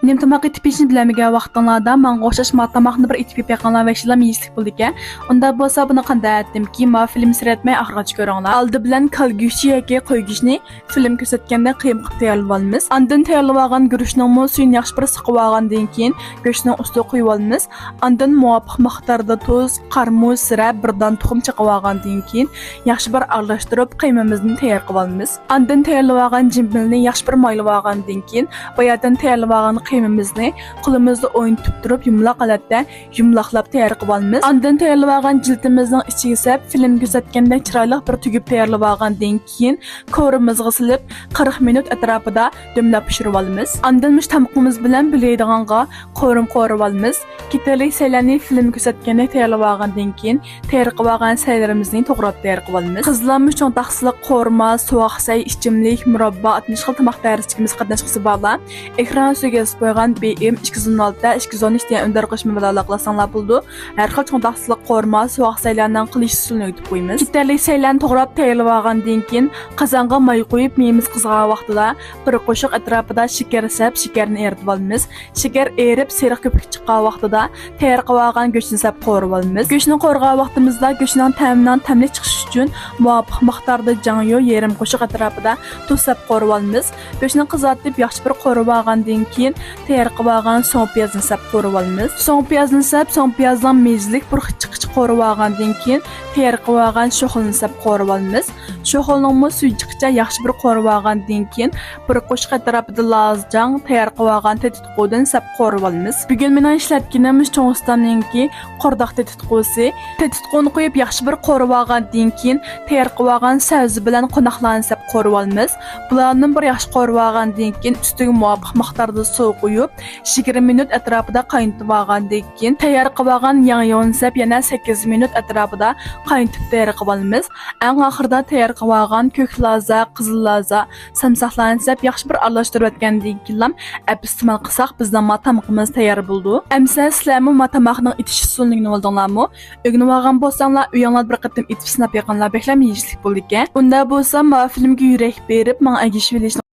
Nem tamaq etib pişin bilamagan vaqtinglarda menga o'xshash tamaqni bir etib yaqinlar va ishlar yeyishlik bo'ldi ekan. Unda bo'lsa buni qanday etdimki, ma film siratmay oxirigacha ko'ringlar. Oldi bilan kalgushi yoki qo'ygishni film ko'rsatganda qiyim qilib tayyorlab olamiz. Ondan tayyorlab olgan guruchning suyini yaxshi bir siqib olgandan keyin go'shtning ustiga qo'yib olamiz. Ondan muvofiq miqdorda tuz, qarmoz, sira, birdan tuxum chiqib olgandan keyin yaxshi bir aralashtirib qiymamizni tayyor qilib olamiz. Ondan tayyorlab olgan jimbilni yaxshi bir maylab olgandan keyin boyadan tayyorlab olgan qiymamizni qo'limizda o'yintib turib yumloq holatda yumloqlab tayyor qilib olamiz. Ondan tayyorlab olgan jildimizning ichiga sap film ko'rsatganda chiroyli bir tugib tayyorlab olgandan keyin ko'rimizga silib 40 minut atrofida dumlab pishirib olamiz. Ondan mush tamoqimiz bilan bilaydiganga qo'rim qo'rib olamiz. Ketalik saylarni film ko'rsatganda tayyorlab olgandan keyin tayyor qilib olgan saylarimizni to'g'rab tayyor qilib olamiz. Qizlarimiz cho'ng taqsiliq qo'rma, sovuq say, ichimlik, murabba, 60 xil tamoq tayyorlashimiz qatnashchisi borlar. Ekran ustiga qo'ygan BM 216 213 degan undar qo'shma bilan aloqalasanglar bo'ldi. Har xil cho'ng taqsiliq qo'rma, sovuq saylardan qilish usulini o'tib qo'yamiz. Ketalik saylarni to'g'rab tayyorlab olgandan keyin qozonga may qo'yib, meyimiz qizg'an vaqtida bir qo'shiq atrofida shakar sap, shakarni eritib olamiz. Shakar erib, seriq ko'pik chiqqan vaqtida tayyor qilib olgan go'shtni sap qo'rib olamiz. Go'shtni qo'rgan vaqtimizda go'shtning ta'midan tamli chiqish uchun muvofiq miqdorda janyo yarim qo'shiq atrofida tuz sap qo'rib olamiz. Go'shtni qizartib yaxshi bir qo'rib olgandan keyin tayyor qilib olgan so'ng piyozni sap qo'rib olamiz. So'ng piyozni sap, so'ng piyozdan mezlik bir chiqish qo'rib olgandan keyin tayyor qilib olgan sho'xilni sap qo'rib olamiz. Sho'xilning suvi chiqcha yaxshi bir qo'rib olgandan keyin bir qo'shiq atrofida lozjang tayyor qilib olgan tetitqudan sap qo'rib olamiz. Bugun men ishlatganimiz cho'ngstamninki qordoq tetitqusi. Tetitquni qo'yib yaxshi bir qo'rib olgandan keyin tayyor qilib olgan savzi bilan qo'noqlarni sap qo'rib olamiz. Bularni bir yaxshi qo'rib olgandan keyin ustiga muvofiq miqdorda suv qo'yib 20 minut atrofida qaynatib olgandan keyin tayyor qilib olgan yong'yon sap yana 8 minut atrofida qaynatib tayyor qilib olamiz. Eng oxirida tayyor qilib olgan ko'k laza, qizil laza, samsoqlarni sap yaxshi bir aralashtirib o'tgandan keyin iste'mol qilsak bizning tamoqimiz tayyor bo'ldi. Amsa sizlarmi tamoqning itish usulini o'rgandinglarmi? O'rganib olgan bo'lsanglar, uyinglarda bir qatim itib sinab yaqinlar beklam yeyishlik bo'ldi ekan. Unda bo'lsa, film filmga yurak berib, men agishib